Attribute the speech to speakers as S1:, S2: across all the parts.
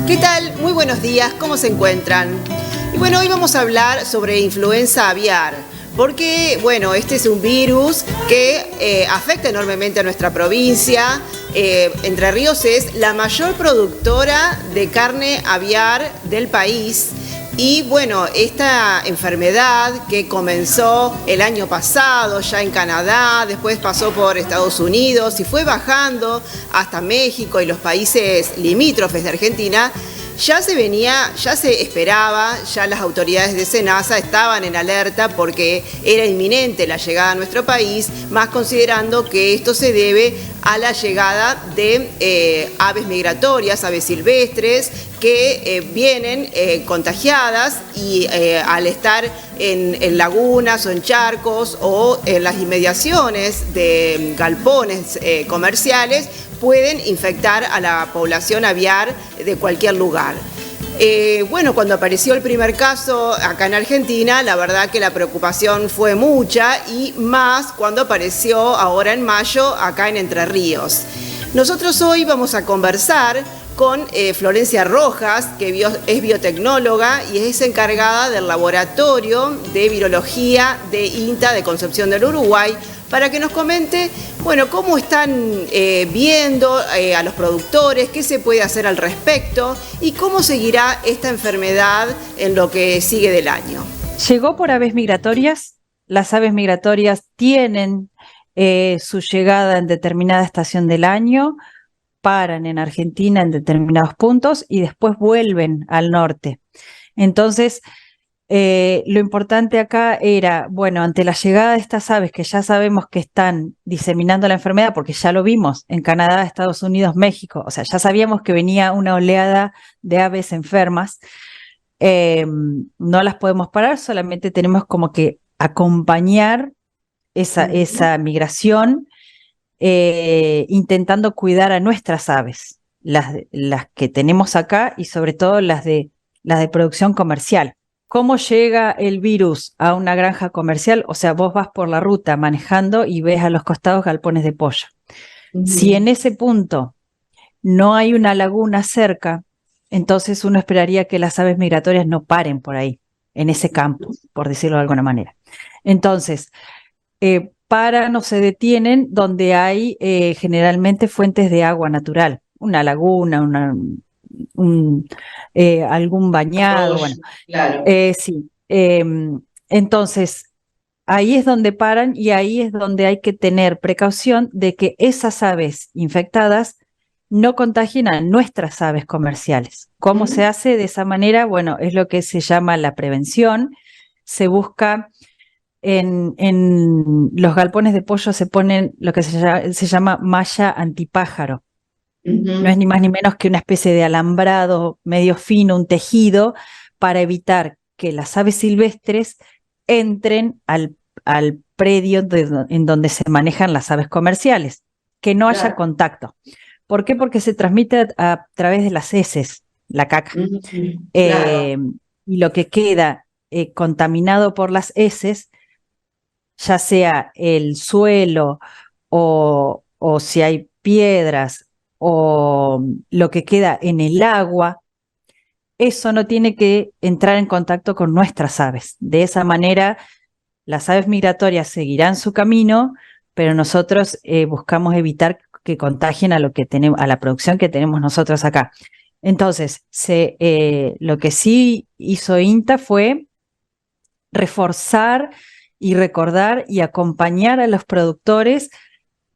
S1: ¿Qué tal? Muy buenos días, ¿cómo se encuentran? Y bueno, hoy vamos a hablar sobre influenza aviar, porque bueno, este es un virus que afecta enormemente a nuestra provincia. Entre Ríos es la mayor productora de carne aviar del país. Y bueno, esta enfermedad que comenzó el año pasado ya en Canadá, después pasó por Estados Unidos y fue bajando hasta México y los países limítrofes de Argentina, ya se esperaba, ya las autoridades de SENASA estaban en alerta porque era inminente la llegada a nuestro país, más considerando que esto se debe a la llegada de aves migratorias, aves silvestres, que vienen contagiadas y al estar en lagunas o en charcos o en las inmediaciones de galpones comerciales, pueden infectar a la población aviar de cualquier lugar. Bueno, cuando apareció el primer caso acá en Argentina, la verdad que la preocupación fue mucha y más cuando apareció ahora en mayo acá en Entre Ríos. Nosotros hoy vamos a conversar con Florencia Rojas, que es biotecnóloga y es encargada del Laboratorio de Virología de INTA de Concepción del Uruguay, para que nos comente, bueno, cómo están viendo a los productores, qué se puede hacer al respecto y cómo seguirá esta enfermedad en lo que sigue del año.
S2: Llegó por aves migratorias. Las aves migratorias tienen su llegada en determinada estación del año, paran en Argentina en determinados puntos y después vuelven al norte. Entonces, lo importante acá era, bueno, ante la llegada de estas aves que ya sabemos que están diseminando la enfermedad, porque ya lo vimos en Canadá, Estados Unidos, México, o sea, ya sabíamos que venía una oleada de aves enfermas, no las podemos parar, solamente tenemos como que acompañar esa migración, intentando cuidar a nuestras aves, las que tenemos acá y sobre todo las de producción comercial. ¿Cómo llega el virus a una granja comercial? O sea, vos vas por la ruta manejando y ves a los costados galpones de pollo. Si en ese punto no hay una laguna cerca, entonces uno esperaría que las aves migratorias no paren por ahí, en ese campo, por decirlo de alguna manera. Entonces, paran o se detienen donde hay generalmente fuentes de agua natural, una laguna, algún bañado, bueno,
S1: claro.
S2: sí. Entonces, ahí es donde paran y ahí es donde hay que tener precaución de que esas aves infectadas no contagien a nuestras aves comerciales. ¿Cómo se hace de esa manera? Bueno, es lo que se llama la prevención. Se busca en los galpones de pollo, se ponen lo que se llama malla antipájaro. No es ni más ni menos que una especie de alambrado medio fino, un tejido, para evitar que las aves silvestres entren al predio en donde se manejan las aves comerciales, que no haya contacto. ¿Por qué? Porque se transmite a través de las heces, la caca. Y lo que queda contaminado por las heces, ya sea el suelo o si hay piedras o lo que queda en el agua, eso no tiene que entrar en contacto con nuestras aves. De esa manera, las aves migratorias seguirán su camino, pero nosotros buscamos evitar que contagien a la producción que tenemos nosotros acá. Entonces, lo que sí hizo INTA fue reforzar y recordar y acompañar a los productores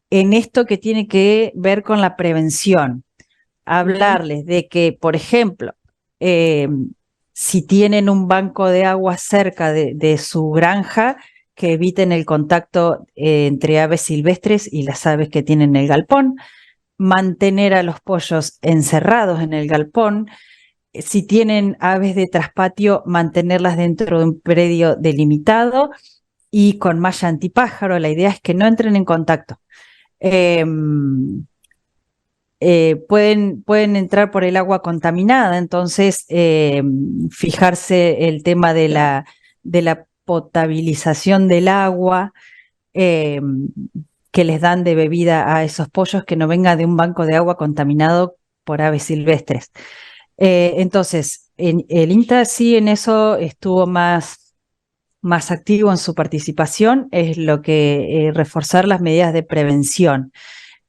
S2: en esto que tiene que ver con la prevención. Hablarles de que, por ejemplo, si tienen un banco de agua cerca de su granja, que eviten el contacto entre aves silvestres y las aves que tienen el galpón, mantener a los pollos encerrados en el galpón. Si tienen aves de traspatio, mantenerlas dentro de un predio delimitado y con malla antipájaro. La idea es que no entren en contacto. Pueden entrar por el agua contaminada, entonces fijarse el tema de la potabilización del agua que les dan de bebida a esos pollos, que no venga de un banco de agua contaminado por aves silvestres. Entonces, el INTA sí en eso estuvo más activo en su participación, es lo que reforzar las medidas de prevención,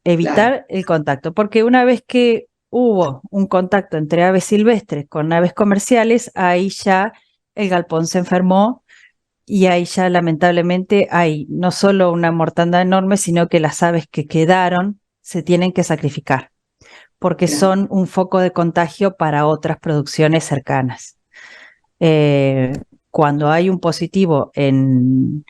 S2: evitar el contacto, porque una vez que hubo un contacto entre aves silvestres con aves comerciales, ahí ya el galpón se enfermó y ahí ya lamentablemente hay no solo una mortandad enorme, sino que las aves que quedaron se tienen que sacrificar, porque son un foco de contagio para otras producciones cercanas. Cuando hay un positivo un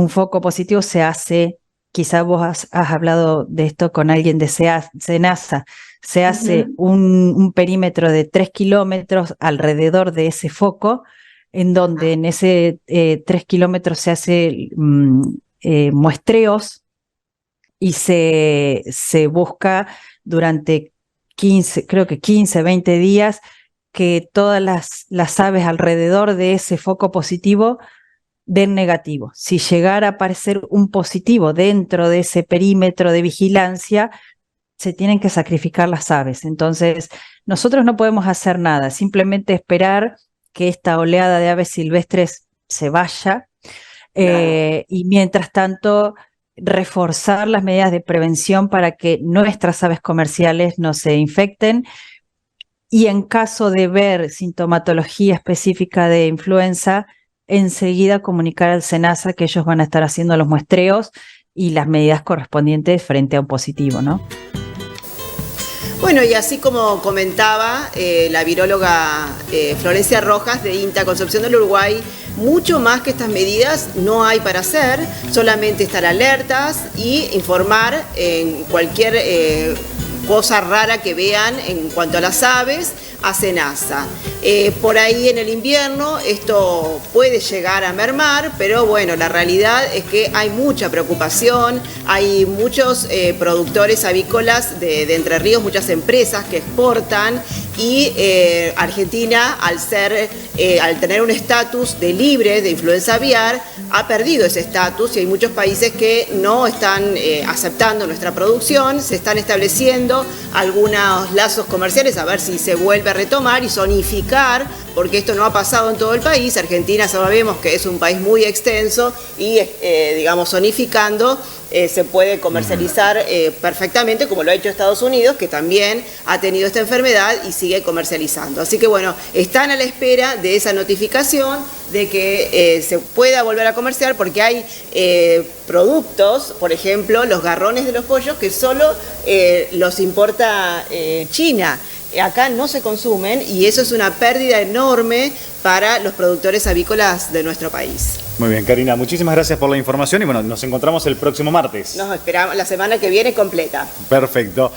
S2: foco positivo se hace, quizás vos has hablado de esto con alguien de SENASA, se hace un perímetro de 3 kilómetros alrededor de ese foco, en donde en ese 3 kilómetros se hace muestreos y se busca durante 15, 20 días que todas las aves alrededor de ese foco positivo den negativo. Si llegara a aparecer un positivo dentro de ese perímetro de vigilancia, se tienen que sacrificar las aves. Entonces, nosotros no podemos hacer nada, simplemente esperar que esta oleada de aves silvestres se vaya y mientras tanto reforzar las medidas de prevención para que nuestras aves comerciales no se infecten y en caso de ver sintomatología específica de influenza, enseguida comunicar al SENASA que ellos van a estar haciendo los muestreos y las medidas correspondientes frente a un positivo, ¿no?
S1: Bueno, y así como comentaba la viróloga Florencia Rojas de INTA Concepción del Uruguay, mucho más que estas medidas no hay para hacer, solamente estar alertas y informar en cualquier cosa rara que vean en cuanto a las aves a SENASA. Por ahí en el invierno esto puede llegar a mermar, pero bueno, la realidad es que hay mucha preocupación, hay muchos productores avícolas de Entre Ríos, muchas empresas que exportan y Argentina, al tener un estatus de libre de influenza aviar, ha perdido ese estatus y hay muchos países que no están aceptando nuestra producción, se están estableciendo algunos lazos comerciales a ver si se vuelve a retomar y zonificar, porque esto no ha pasado en todo el país. Argentina sabemos que es un país muy extenso y, digamos, zonificando se puede comercializar perfectamente, como lo ha hecho Estados Unidos, que también ha tenido esta enfermedad y sigue comercializando. Así que bueno, están a la espera de esa notificación de que se pueda volver a comerciar, porque hay productos, por ejemplo, los garrones de los pollos, que solo los importa China. Acá no se consumen y eso es una pérdida enorme para los productores avícolas de nuestro país.
S3: Muy bien, Karina, muchísimas gracias por la información y bueno, nos encontramos el próximo martes.
S1: Nos esperamos la semana que viene completa.
S3: Perfecto.